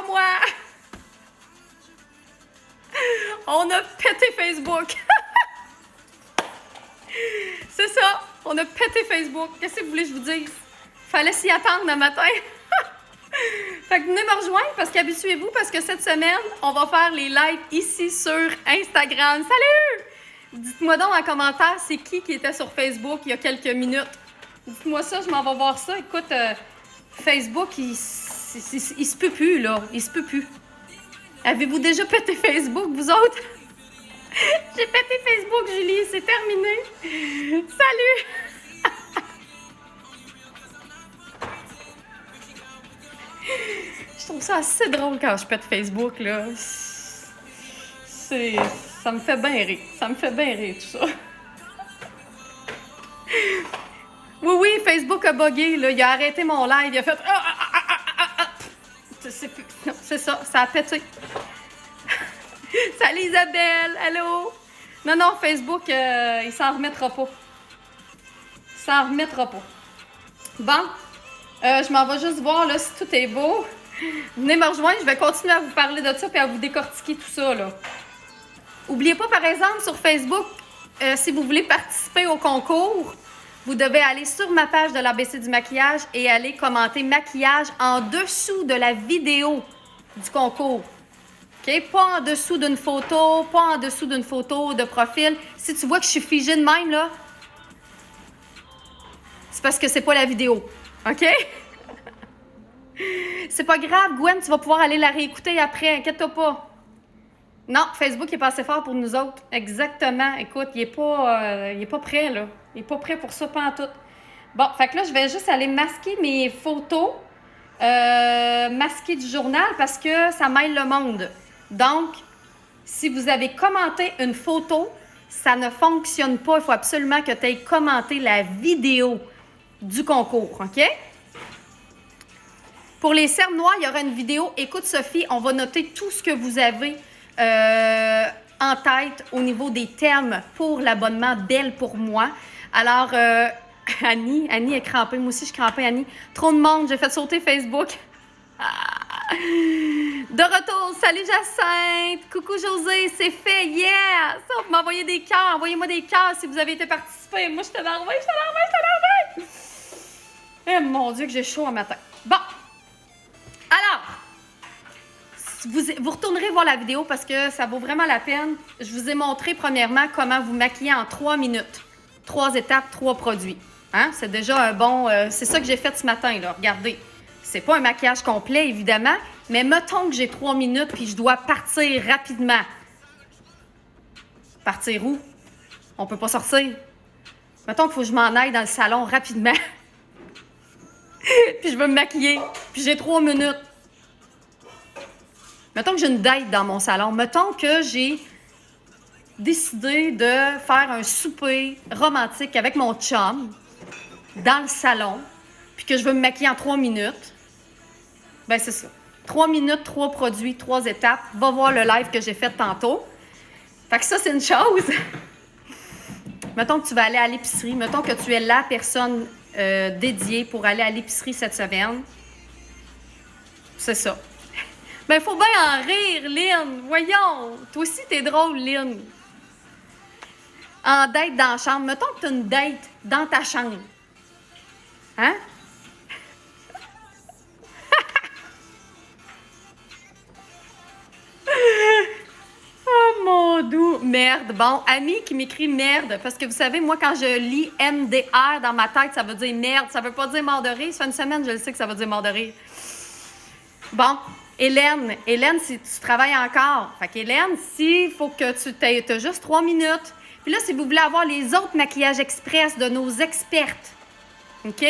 moi! On a pété Facebook! C'est ça! On a pété Facebook! Qu'est-ce que vous voulez que je vous dise? Fallait s'y attendre le matin! Fait que venez me rejoindre parce qu'habituez-vous parce que cette semaine, on va faire les lives ici sur Instagram. Salut! Dites-moi donc en commentaire, c'est qui était sur Facebook il y a quelques minutes. Dites-moi ça, je m'en vais voir ça. Écoute, Facebook, il se peut plus, là. Il se peut plus. Avez-vous déjà pété Facebook, vous autres? J'ai pété Facebook, Julie, c'est terminé. Salut! Je trouve ça assez drôle quand je pète Facebook, là. Ça me fait bien rire. Ça me fait bien rire, tout ça. Oui, Facebook a bugué, là. Il a arrêté mon live. Il a fait... C'est ça, ça a pété. Salut Isabelle, allô? Non, Facebook, il s'en remettra pas. Il s'en remettra pas. Bon, je m'en vais juste voir là, si tout est beau. Venez me rejoindre, je vais continuer à vous parler de ça et à vous décortiquer tout ça. Là. N'oubliez pas, par exemple, sur Facebook, si vous voulez participer au concours, vous devez aller sur ma page de l'ABC du maquillage et aller commenter maquillage en dessous de la vidéo du concours. OK? Pas en dessous d'une photo, pas en dessous d'une photo de profil. Si tu vois que je suis figée de même, là, c'est parce que c'est pas la vidéo. OK? C'est pas grave, Gwen, tu vas pouvoir aller la réécouter après, inquiète-toi pas. Non, Facebook est pas assez fort pour nous autres. Exactement. Écoute, il est pas prêt, là. Il est pas prêt pour ça, pas en tout. Bon, fait que là, je vais juste aller masquer mes photos, masquer du journal parce que ça mêle le monde. Donc, si vous avez commenté une photo, ça ne fonctionne pas. Il faut absolument que tu aies commenté la vidéo du concours, OK? Pour les cernes noires, il y aura une vidéo. Écoute, Sophie, on va noter tout ce que vous avez en tête au niveau des thèmes pour l'abonnement Belle pour moi. Alors, Annie est crampée. Moi aussi, je suis crampée, Annie. Trop de monde, j'ai fait sauter Facebook. De retour, salut Jacinthe. Coucou José, c'est fait, yes! Vous m'envoyez des cœurs, envoyez-moi des cœurs si vous avez été participé. Moi, je te l'envoie. Eh mon Dieu, que j'ai chaud un matin. Bon. Alors, vous retournerez voir la vidéo parce que ça vaut vraiment la peine. Je vous ai montré premièrement comment vous maquiller en 3 minutes. 3 étapes, 3 produits. Hein? C'est déjà un bon... c'est ça que j'ai fait ce matin, là. Regardez. C'est pas un maquillage complet, évidemment, mais mettons que j'ai 3 minutes puis je dois partir rapidement. Partir où? On peut pas sortir. Mettons qu'il faut que je m'en aille dans le salon rapidement. Puis je veux me maquiller. Puis j'ai 3 minutes. Mettons que j'ai une date dans mon salon. Mettons que j'ai décidé de faire un souper romantique avec mon chum dans le salon, puis que je veux me maquiller en 3 minutes. Ben c'est ça. 3 minutes, 3 produits, 3 étapes. Va voir le live que j'ai fait tantôt. Fait que ça, c'est une chose. Mettons que tu vas aller à l'épicerie. Mettons que tu es la personne dédiée pour aller à l'épicerie cette semaine. C'est ça. Ben, il faut bien en rire, Lynn. Voyons. Toi aussi, t'es drôle, Lynn. En date dans la chambre. Mettons que tu as une date dans ta chambre. Hein? Oh mon doux. Merde. Bon, Ami qui m'écrit merde. Parce que vous savez, moi, quand je lis MDR dans ma tête, ça veut dire merde. Ça veut pas dire mort de rire. Ça fait une semaine, je le sais que ça veut dire mort de rire. Bon. Hélène, si tu travailles encore. Fait qu'Hélène, s'il faut que tu aies juste 3 minutes. Puis là, si vous voulez avoir les autres maquillages express de nos expertes, OK?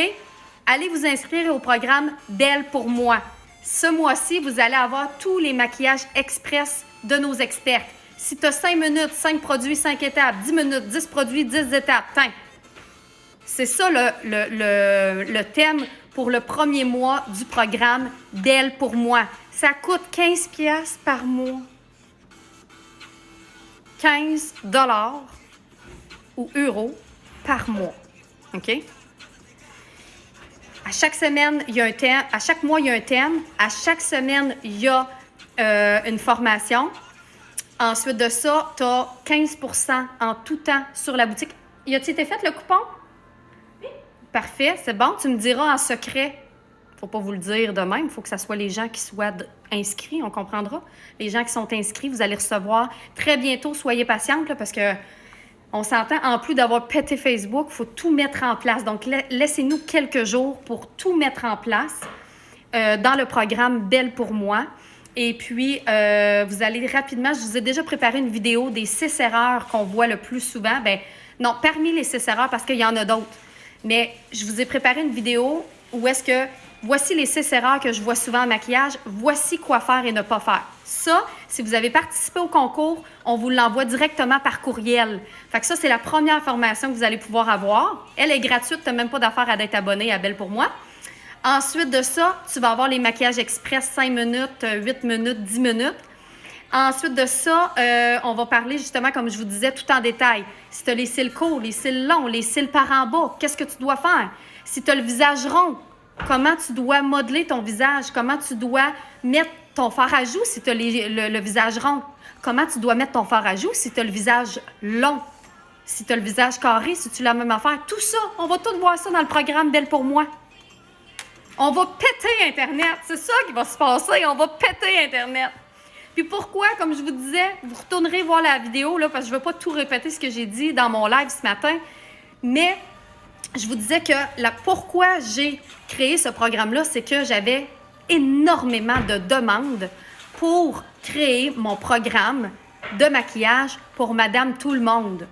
Allez vous inscrire au programme Belle pour moi. Ce mois-ci, vous allez avoir tous les maquillages express de nos expertes. Si tu as 5 minutes, 5 produits, 5 étapes, 10 minutes, 10 produits, 10 étapes, tiens. C'est ça le thème pour le premier mois du programme Belle pour moi. Ça coûte 15$ par mois. 15 $ ou euros par mois. OK? À chaque semaine, il y a un thème. À chaque mois, il y a un thème. À chaque semaine, il y a une formation. Ensuite de ça, tu as 15 % en tout temps sur la boutique. Y a-t-il été fait le coupon? Oui. Parfait, c'est bon. Tu me diras en secret. Faut pas vous le dire de même. Il faut que ce soit les gens qui soient inscrits, on comprendra. Les gens qui sont inscrits, vous allez recevoir très bientôt. Soyez patiente là, parce que on s'entend, en plus d'avoir pété Facebook, il faut tout mettre en place. Donc, laissez-nous quelques jours pour tout mettre en place dans le programme Belle pour moi. Et puis, vous allez rapidement, je vous ai déjà préparé une vidéo des 6 erreurs qu'on voit le plus souvent. Bien, non, parmi les 6 erreurs, parce qu'il y en a d'autres. Mais je vous ai préparé une vidéo où est-ce que, voici les 6 erreurs que je vois souvent en maquillage, voici quoi faire et ne pas faire. Ça, si vous avez participé au concours, on vous l'envoie directement par courriel. Fait que ça, c'est la première formation que vous allez pouvoir avoir. Elle est gratuite, tu n'as même pas d'affaire à d'être abonné à Belle pour moi. Ensuite de ça, tu vas avoir les maquillages express 5 minutes, 8 minutes, 10 minutes. Ensuite de ça, on va parler justement, comme je vous disais, tout en détail. Si tu as les cils courts, les cils longs, les cils par en bas, qu'est-ce que tu dois faire? Si tu as le visage rond, comment tu dois modeler ton visage? Comment tu dois mettre ton fard à joues si tu as le visage rond? Comment tu dois mettre ton fard à joues si tu as le visage long? Si tu as le visage carré, si tu as la même affaire? Tout ça, on va tout voir ça dans le programme Belle pour moi. On va péter Internet. C'est ça qui va se passer. On va péter Internet. Puis pourquoi, comme je vous disais, vous retournerez voir la vidéo, là, parce que je ne veux pas tout répéter ce que j'ai dit dans mon live ce matin, mais je vous disais que pourquoi j'ai créé ce programme-là, c'est que j'avais énormément de demandes pour créer mon programme de maquillage pour Madame Tout-le-Monde.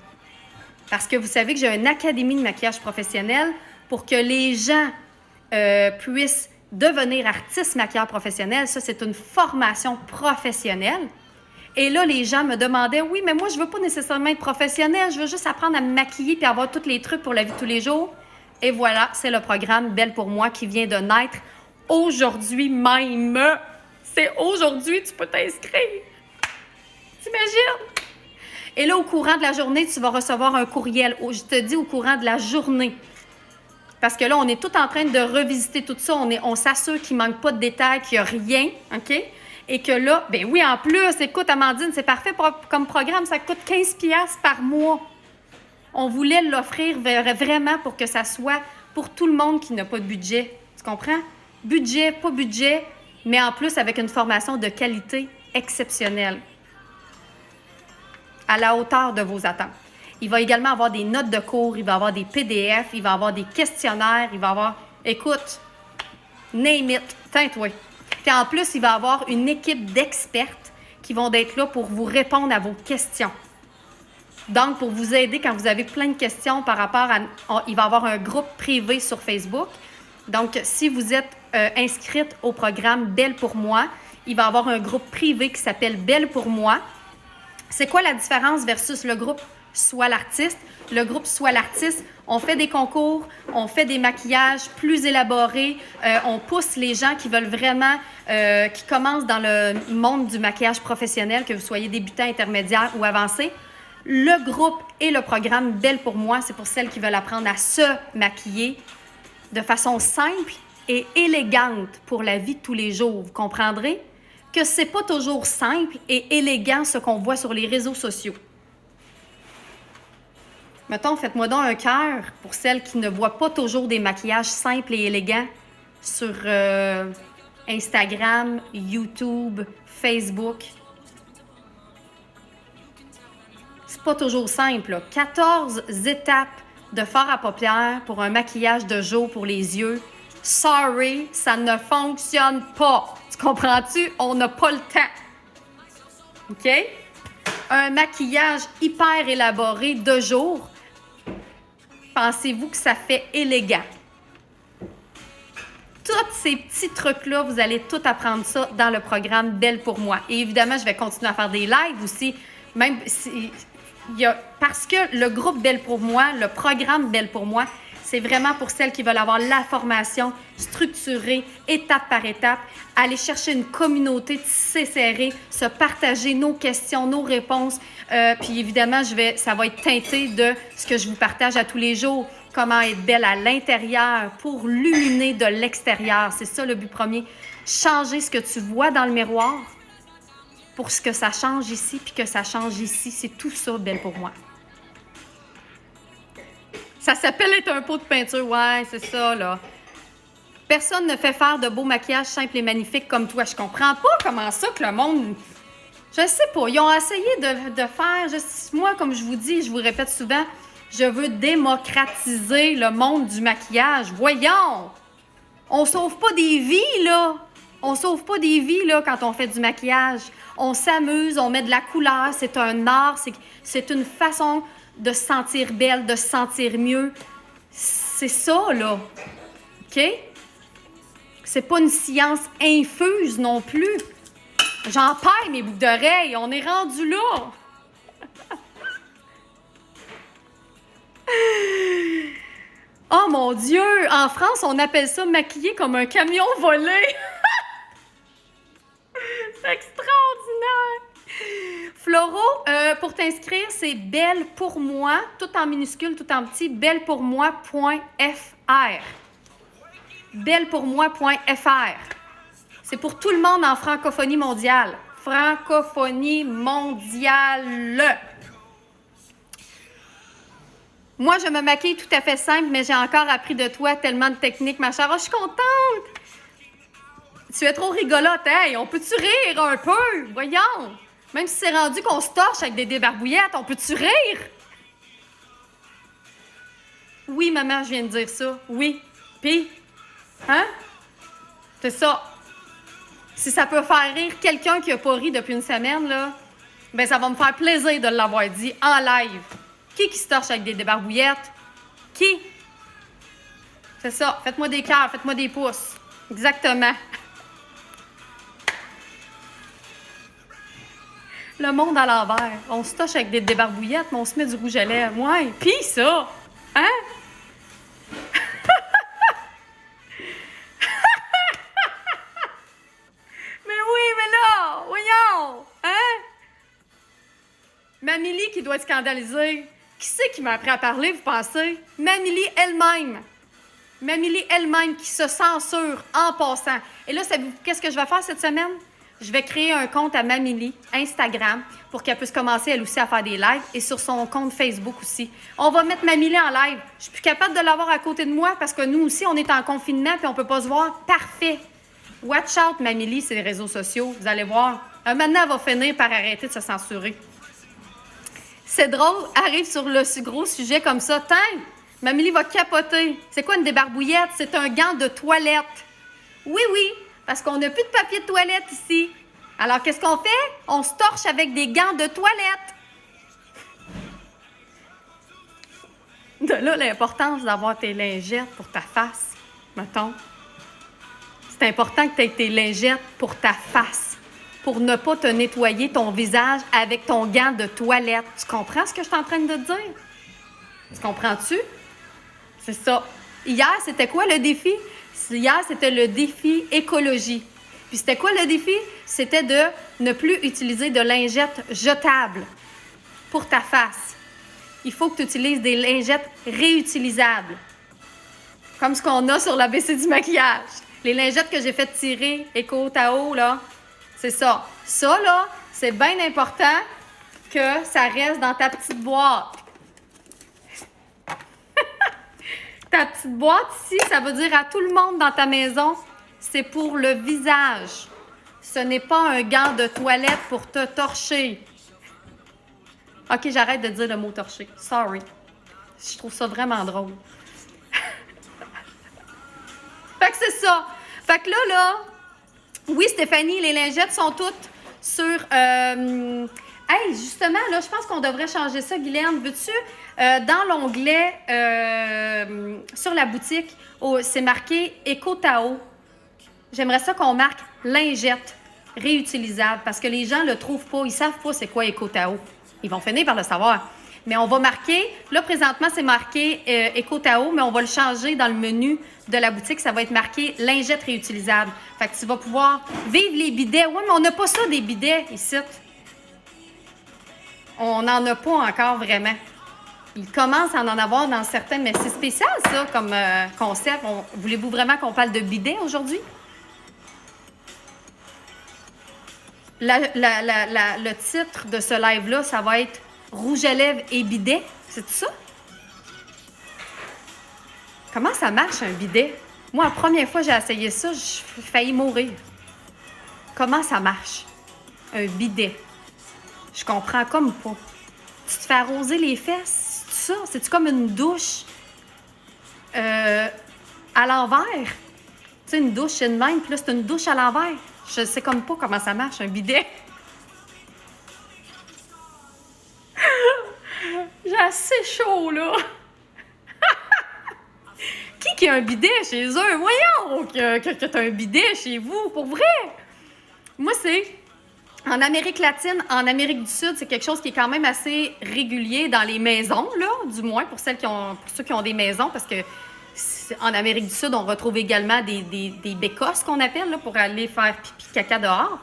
Parce que vous savez que j'ai une académie de maquillage professionnel pour que les gens puissent devenir artistes maquilleurs professionnels. Ça, c'est une formation professionnelle. Et là, les gens me demandaient, oui, mais moi, je ne veux pas nécessairement être professionnelle, je veux juste apprendre à me maquiller puis avoir tous les trucs pour la vie de tous les jours. Et voilà, c'est le programme Belle pour moi qui vient de naître aujourd'hui même. C'est aujourd'hui, tu peux t'inscrire. T'imagines? Et là, au courant de la journée, tu vas recevoir un courriel. Je te dis au courant de la journée. Parce que là, on est tout en train de revisiter tout ça. On s'assure qu'il ne manque pas de détails, qu'il n'y a rien, OK? Et que là, ben oui, en plus, écoute, Amandine, c'est parfait comme programme. Ça coûte 15$ par mois. On voulait l'offrir vraiment pour que ça soit pour tout le monde qui n'a pas de budget. Tu comprends? Budget, pas budget, mais en plus avec une formation de qualité exceptionnelle. À la hauteur de vos attentes. Il va également avoir des notes de cours, il va avoir des PDF, il va avoir des questionnaires, il va avoir, écoute, name it, teins-toi. Puis en plus, il va avoir une équipe d'expertes qui vont être là pour vous répondre à vos questions. Donc, pour vous aider quand vous avez plein de questions par rapport à... Il va y avoir un groupe privé sur Facebook. Donc, si vous êtes inscrite au programme Belle pour moi, il va y avoir un groupe privé qui s'appelle Belle pour moi. C'est quoi la différence versus le groupe Sois l'artiste? Le groupe Sois l'artiste, on fait des concours, on fait des maquillages plus élaborés, on pousse les gens qui veulent vraiment, qui commencent dans le monde du maquillage professionnel, que vous soyez débutant, intermédiaire ou avancé. Le groupe et le programme Belle pour moi, c'est pour celles qui veulent apprendre à se maquiller de façon simple et élégante pour la vie de tous les jours. Vous comprendrez que c'est pas toujours simple et élégant ce qu'on voit sur les réseaux sociaux. Mettons, faites-moi donc un cœur pour celles qui ne voient pas toujours des maquillages simples et élégants sur Instagram, YouTube, Facebook. C'est pas toujours simple, là. 14 étapes de fard à paupières pour un maquillage de jour pour les yeux. Sorry, ça ne fonctionne pas. Tu comprends-tu? On n'a pas le temps. OK? Un maquillage hyper élaboré de jour. Pensez-vous que ça fait élégant? Tous ces petits trucs-là, vous allez tout apprendre ça dans le programme Belle pour moi. Et évidemment, je vais continuer à faire des lives aussi. Même si, parce que le groupe Belle pour moi, le programme Belle pour moi, c'est vraiment pour celles qui veulent avoir la formation structurée, étape par étape, aller chercher une communauté tissée serrée, se partager nos questions, nos réponses. Puis évidemment, ça va être teinté de ce que je vous partage à tous les jours. comment être belle à l'intérieur pour l'illuminer de l'extérieur. C'est ça le but premier. Changer ce que tu vois dans le miroir pour ce que ça change ici, puis que ça change ici. C'est tout ça, belle pour moi. Ça s'appelle être un pot de peinture. Ouais, c'est ça, là. Personne ne fait faire de beaux maquillages simples et magnifiques comme toi. Je comprends pas comment ça que le monde... Je sais pas. Ils ont essayé de faire... Moi, comme je vous dis, je vous répète souvent, je veux démocratiser le monde du maquillage. Voyons! On sauve pas des vies, là! On sauve pas des vies, là, quand on fait du maquillage. On s'amuse, on met de la couleur. C'est un art. C'est une façon de se sentir belle, de se sentir mieux. C'est ça, là. OK? C'est pas une science infuse non plus. J'en paille mes boucles d'oreilles. On est rendu là. Oh mon Dieu! En France, on appelle ça maquiller comme un camion volé. C'est extraordinaire. Floro, pour t'inscrire, c'est belle pour moi, tout en minuscule, tout en petit, bellepourmoi.fr. Bellepourmoi.fr. C'est pour tout le monde en francophonie mondiale. Francophonie mondiale. Moi, je me maquille tout à fait simple, mais j'ai encore appris de toi tellement de techniques, ma chère. Oh, je suis contente! Tu es trop rigolote, hey! On peut-tu rire un peu? Voyons! Même si c'est rendu qu'on se torche avec des débarbouillettes, on peut-tu rire? Oui, maman, je viens de dire ça. Oui. Puis, hein? C'est ça. Si ça peut faire rire quelqu'un qui n'a pas ri depuis une semaine, là, ben ça va me faire plaisir de l'avoir dit en live. Qui se torche avec des débarbouillettes? Qui? C'est ça. Faites-moi des cœurs, faites-moi des pouces. Exactement. Le monde à l'envers. On se torche avec des débarbouillettes, mais on se met du rouge à lèvres. Ouais. Pis ça? Hein? Mais oui, mais là! Voyons! Hein? Mamie qui doit être scandalisée. Qui c'est qui m'a appris à parler, vous pensez? Mamie elle-même. Mamie elle-même qui se censure en passant. Et là, qu'est-ce que je vais faire cette semaine? Je vais créer un compte à Mamie Instagram pour qu'elle puisse commencer elle aussi à faire des lives et sur son compte Facebook aussi. On va mettre Mamie en live. Je suis plus capable de l'avoir à côté de moi parce que nous aussi, on est en confinement et on peut pas se voir. Parfait. Watch out, Mamie, sur les réseaux sociaux. Vous allez voir. Maintenant, elle va finir par arrêter de se censurer. C'est drôle, arrive sur le gros sujet comme ça. Tiens, Mamie va capoter. C'est quoi une débarbouillette? C'est un gant de toilette. Oui, parce qu'on n'a plus de papier de toilette ici. Alors, qu'est-ce qu'on fait? On se torche avec des gants de toilette. De là, l'importance d'avoir tes lingettes pour ta face, mettons. C'est important que tu aies tes lingettes pour ta face, pour ne pas te nettoyer ton visage avec ton gant de toilette. Tu comprends ce que je suis en train de te dire? Tu comprends-tu? C'est ça. Hier, c'était quoi le défi? Hier, c'était le défi écologie. Puis c'était quoi le défi? C'était de ne plus utiliser de lingettes jetables pour ta face. Il faut que tu utilises des lingettes réutilisables, comme ce qu'on a sur l'ABC du maquillage. Les lingettes que j'ai fait tirer Éco-Tao, là, c'est ça. Ça, là, c'est bien important que ça reste dans ta petite boîte. Ta petite boîte ici, ça veut dire à tout le monde dans ta maison, c'est pour le visage. Ce n'est pas un gant de toilette pour te torcher. OK, j'arrête de dire le mot torcher. Sorry. Je trouve ça vraiment drôle. Fait que c'est ça. Fait que là, oui, Stéphanie, les lingettes sont toutes sur... Hey, justement, là, je pense qu'on devrait changer ça, Guylaine. Veux-tu, dans l'onglet sur la boutique, c'est marqué Éco-Tao. J'aimerais ça qu'on marque lingettes réutilisables parce que les gens ne le trouvent pas. Ils ne savent pas c'est quoi Éco-Tao. Ils vont finir par le savoir. Mais on va marquer, là, présentement, c'est marqué Éco-Tao, mais on va le changer dans le menu de la boutique. Ça va être marqué lingettes réutilisables. Fait que tu vas pouvoir vivre les bidets. Oui, mais on n'a pas ça, des bidets, ici. On n'en a pas encore vraiment. Il commence à en avoir dans certains, mais c'est spécial, ça, comme concept. Voulez-vous vraiment qu'on parle de bidet aujourd'hui? Le titre de ce live-là, ça va être « Rouge à lèvres et bidet ». C'est ça? Comment ça marche, un bidet? Moi, la première fois que j'ai essayé ça, j'ai failli mourir. Comment ça marche, un bidet? Je comprends comme pas. Tu te fais arroser les fesses, c'est ça? C'est-tu comme une douche à l'envers? Tu sais, une douche, c'est de même, puis là, c'est une douche à l'envers. Je sais comme pas comment ça marche, un bidet. J'ai assez chaud, là. Qui a un bidet chez eux? Voyons que t'as un bidet chez vous, pour vrai. Moi, c'est... En Amérique latine, en Amérique du Sud, c'est quelque chose qui est quand même assez régulier dans les maisons, là, du moins pour ceux qui ont des maisons, parce que en Amérique du Sud, on retrouve également des bécosses qu'on appelle là, pour aller faire pipi caca dehors.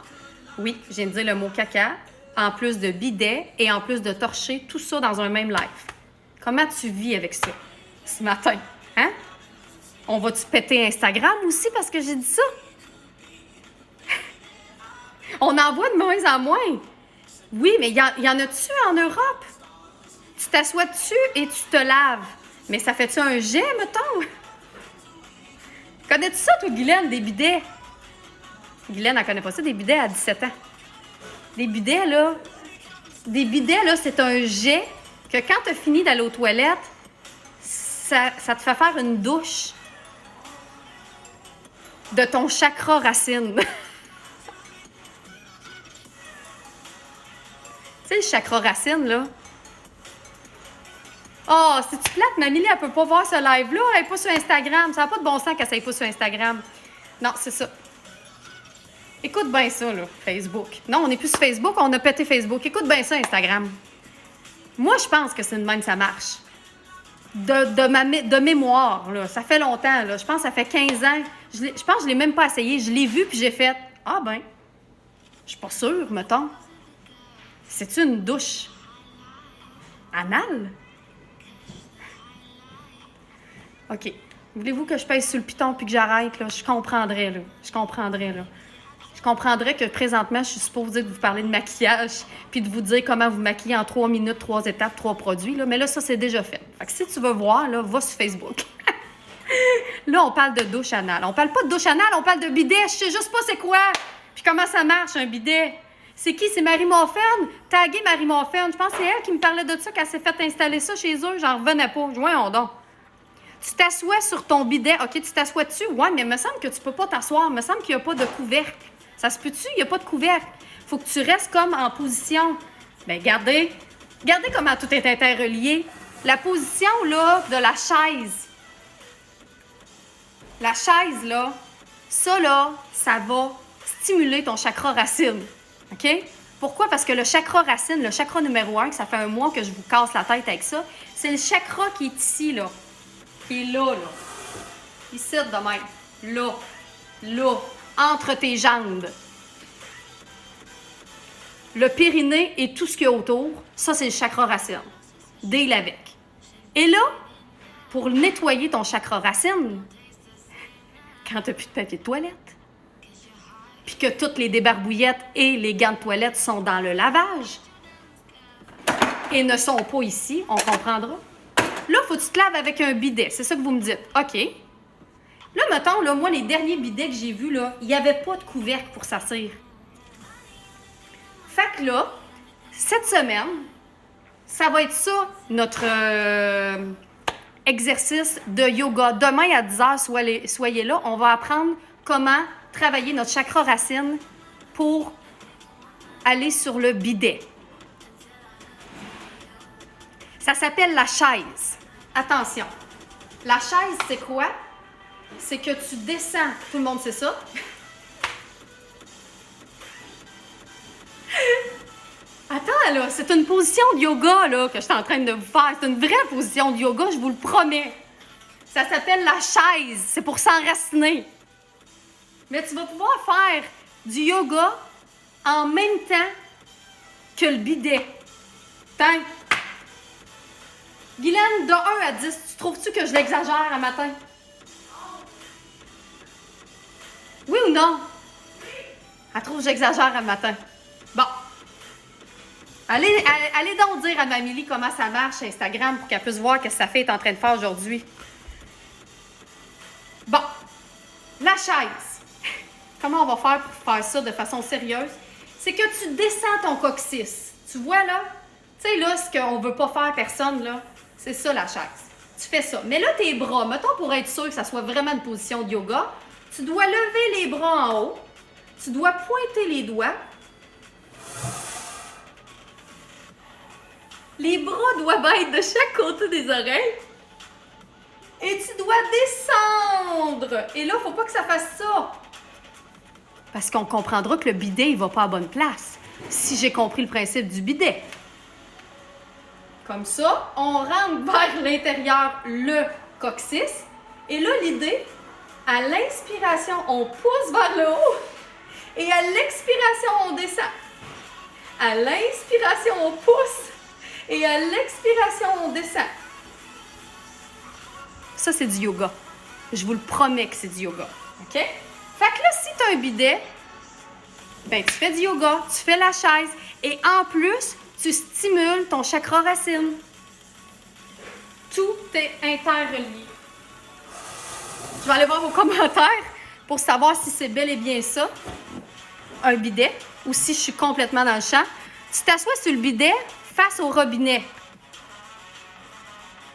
Oui, je viens de dire le mot caca, en plus de bidet et en plus de torcher, tout ça dans un même live. Comment tu vis avec ça ce matin? Hein? On va-tu péter Instagram aussi parce que j'ai dit ça? On en voit de moins en moins. Oui, mais il y en a-tu en Europe? Tu t'assois dessus et tu te laves. Mais ça fait-tu un jet, mettons? Connais-tu ça, toi, Guylaine, des bidets? Guylaine, elle connaît pas ça, des bidets à 17 ans. Des bidets, là, c'est un jet que quand tu as fini d'aller aux toilettes, ça te fait faire une douche de ton chakra racine. Tu sais, le chakra racine, là. Oh, c'est-tu plate? Mamie, elle peut pas voir ce live-là. Elle n'est pas sur Instagram. Ça n'a pas de bon sens qu'elle ne soit pas sur Instagram. Non, c'est ça. Écoute bien ça, là, Facebook. Non, on n'est plus sur Facebook. On a pété Facebook. Écoute bien ça, Instagram. Moi, je pense que c'est de même ça marche. De mémoire, là. Ça fait longtemps, là. Je pense que ça fait 15 ans. Je pense que je ne l'ai même pas essayé. Je l'ai vu, puis j'ai fait « Ah ben, je suis pas sûre, mettons. C'est-tu une douche anale? » OK. Voulez-vous que je pèse sur le piton puis que j'arrête, là? Je comprendrais, là. Je comprendrais que présentement, je suis supposée de vous parler de maquillage puis de vous dire comment vous maquiller en 3 minutes, 3 étapes, 3 produits, là. Mais là, ça, c'est déjà fait. Fait que si tu veux voir, là, va sur Facebook. Là, on parle de douche anale. On parle pas de douche anale, on parle de bidet. Je sais juste pas c'est quoi. Puis comment ça marche, un bidet. C'est qui? C'est Marie Morpherne? Taguez Marie Morpherne. Je pense que c'est elle qui me parlait de ça, qu'elle s'est fait installer ça chez eux. J'en revenais pas. Voyons donc. Tu t'assois sur ton bidet. OK, tu t'assois dessus. Ouais, mais il me semble que tu peux pas t'asseoir. Il me semble qu'il n'y a pas de couvercle. Ça se peut-tu? Il n'y a pas de couvercle. Il faut que tu restes comme en position. Bien, regardez comment tout est interrelié. La position, là, de la chaise. La chaise, là, ça va stimuler ton chakra racine. OK? Pourquoi? Parce que le chakra racine, le chakra numéro 1, que ça fait un mois que je vous casse la tête avec ça, c'est le chakra qui est ici, là. Qui est là, là. Ici, de même. Là. Entre tes jambes. Le périnée et tout ce qu'il y a autour, ça, c'est le chakra racine. Deal avec. Et là, pour nettoyer ton chakra racine, quand tu n'as plus de papier de toilette, puis que toutes les débarbouillettes et les gants de toilette sont dans le lavage et ne sont pas ici, on comprendra. Là, il faut que tu te laves avec un bidet. C'est ça que vous me dites. OK. Là, mettons, là, moi, les derniers bidets que j'ai vus, là, il n'y avait pas de couvercle pour s'asseoir. Fait que là, cette semaine, ça va être ça, notre exercice de yoga. Demain à 10h, soyez là. On va apprendre comment travailler notre chakra racine pour aller sur le bidet. Ça s'appelle la chaise. Attention. La chaise, c'est quoi? C'est que tu descends. Tout le monde sait ça. Attends, là, c'est une position de yoga là, que je suis en train de vous faire. C'est une vraie position de yoga, je vous le promets. Ça s'appelle la chaise. C'est pour s'enraciner. Mais tu vas pouvoir faire du yoga en même temps que le bidet. Tiens. Guylaine, de 1 à 10, tu trouves-tu que je l'exagère un matin? Oui ou non? Elle trouve que j'exagère un matin. Bon. Allez donc dire à Mamélie comment ça marche sur Instagram pour qu'elle puisse voir ce que sa fille est en train de faire aujourd'hui. Bon. La chaise. Comment on va faire pour faire ça de façon sérieuse? C'est que tu descends ton coccyx. Tu vois là? Tu sais là, ce qu'on veut pas faire personne là, c'est ça la chaise. Tu fais ça. Mais là, tes bras, mettons pour être sûr que ça soit vraiment une position de yoga, tu dois lever les bras en haut. Tu dois pointer les doigts. Les bras doivent être de chaque côté des oreilles. Et tu dois descendre. Et là, il ne faut pas que ça fasse ça. Parce qu'on comprendra que le bidet, il ne va pas à bonne place. Si j'ai compris le principe du bidet. Comme ça, on rentre vers l'intérieur le coccyx. Et là, l'idée, à l'inspiration, on pousse vers le haut. Et à l'expiration, on descend. À l'inspiration, on pousse. Et à l'expiration, on descend. Ça, c'est du yoga. Je vous le promets que c'est du yoga. OK? Fait que là, si tu as un bidet, ben, tu fais du yoga, tu fais la chaise et en plus, tu stimules ton chakra racine. Tout est interrelié. Je vais aller voir vos commentaires pour savoir si c'est bel et bien ça, un bidet, ou si je suis complètement dans le champ. Tu t'assois sur le bidet face au robinet.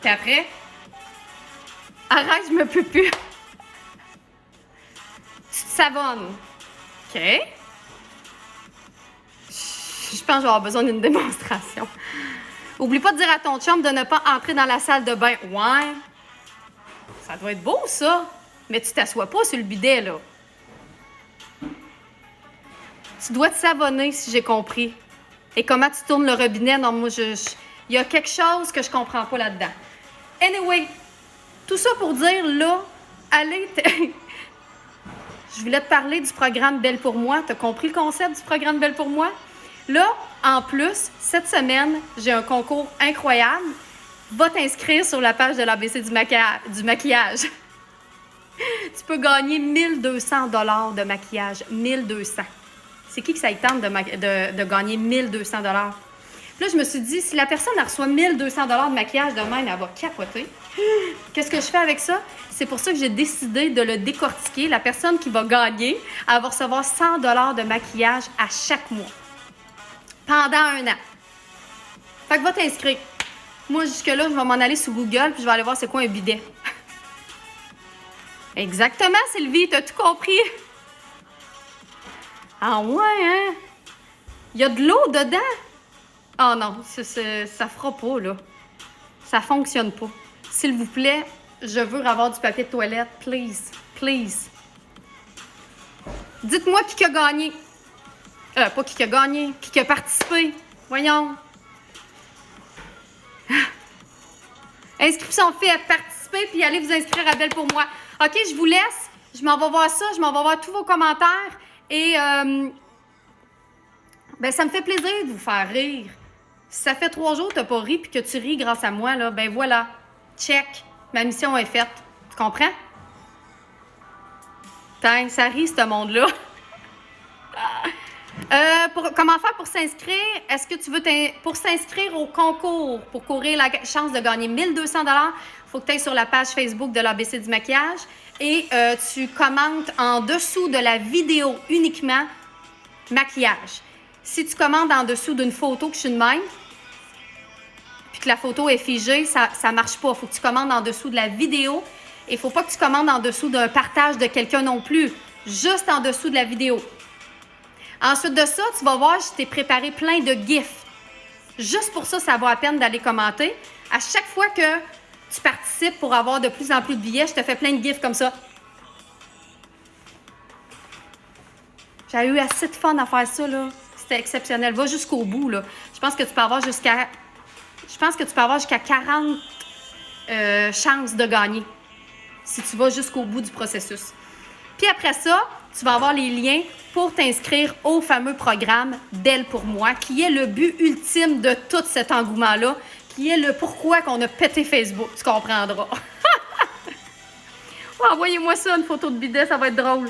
Puis après, arrête, je me peux plus. Tu te savonnes. OK. Je pense que je vais avoir besoin d'une démonstration. Oublie pas de dire à ton chum de ne pas entrer dans la salle de bain. Ouais. Ça doit être beau, ça. Mais tu t'assois pas sur le bidet, là. Tu dois te savonner, si j'ai compris. Et comment tu tournes le robinet? Non, moi, il y a quelque chose que je comprends pas là-dedans. Anyway, tout ça pour dire, là, allez... Je voulais te parler du programme Belle pour moi. Tu as compris le concept du programme Belle pour moi? Là, en plus, cette semaine, j'ai un concours incroyable. Va t'inscrire sur la page de l'ABC du maquillage. Tu peux gagner 1200 $ de maquillage. 1200. C'est qui que ça y tente de gagner 1200 $? Là, je me suis dit, si la personne reçoit 1200 $ de maquillage demain, elle va capoter. Qu'est-ce que je fais avec ça? C'est pour ça que j'ai décidé de le décortiquer. La personne qui va gagner, elle va recevoir 100 $ de maquillage à chaque mois. Pendant 1 an. Fait que va t'inscrire. Moi, jusque-là, je vais m'en aller sur Google puis je vais aller voir c'est quoi un bidet. Exactement, Sylvie, t'as tout compris. Ah ouais, hein? Il y a de l'eau dedans? Ah non, ça fera pas, là. Ça fonctionne pas. S'il vous plaît, je veux avoir du papier de toilette. Please, please. Dites-moi qui a gagné. Pas qui a gagné, qui a participé. Voyons. Inscription faite, participez, puis allez vous inscrire à Belle pour moi. OK, je vous laisse. Je m'en vais voir ça. Je m'en vais voir tous vos commentaires. Et ben, ça me fait plaisir de vous faire rire. Si ça fait 3 jours que tu n'as pas ri puis que tu ris grâce à moi, là, ben voilà. Check. Ma mission est faite. Tu comprends? Putain, ça rit, ce monde-là. Comment faire pour s'inscrire? Est-ce que tu veux pour s'inscrire au concours, pour courir la chance de gagner 1200 $, il faut que tu ailles sur la page Facebook de l'ABC du maquillage et tu commentes en dessous de la vidéo uniquement maquillage. Si tu commandes en dessous d'une photo que je suis de même, puis que la photo est figée, ça ne marche pas. Il faut que tu commandes en dessous de la vidéo et il ne faut pas que tu commandes en dessous d'un partage de quelqu'un non plus, juste en dessous de la vidéo. Ensuite de ça, tu vas voir, je t'ai préparé plein de gifs. Juste pour ça, ça vaut la peine d'aller commenter. À chaque fois que tu participes pour avoir de plus en plus de billets, je te fais plein de gifs comme ça. J'ai eu assez de fun à faire ça, là. C'était exceptionnel. Va jusqu'au bout, là. Je pense que tu peux avoir jusqu'à 40 chances de gagner si tu vas jusqu'au bout du processus. Puis après ça, tu vas avoir les liens pour t'inscrire au fameux programme Belle pour moi, qui est le but ultime de tout cet engouement-là, qui est le pourquoi qu'on a pété Facebook. Tu comprendras. Ouais, envoyez-moi ça, une photo de bidet, ça va être drôle.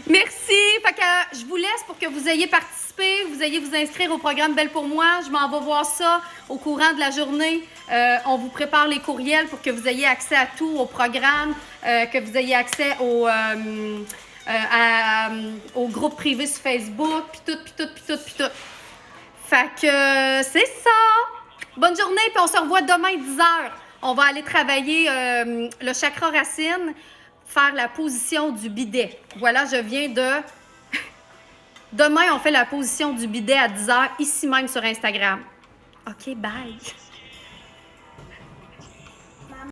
Merci. Fait que je vous laisse pour que vous ayez participé, vous ayez vous inscrire au programme Belle pour moi. Je m'en vais voir ça au courant de la journée. On vous prépare les courriels pour que vous ayez accès à tout, au programme, que vous ayez accès au groupe privé sur Facebook, puis tout. Fait que c'est ça. Bonne journée, puis on se revoit demain 10h. On va aller travailler le chakra racine, faire la position du bidet. Voilà, je viens de... Demain, on fait la position du bidet à 10h, ici même sur Instagram. OK, bye!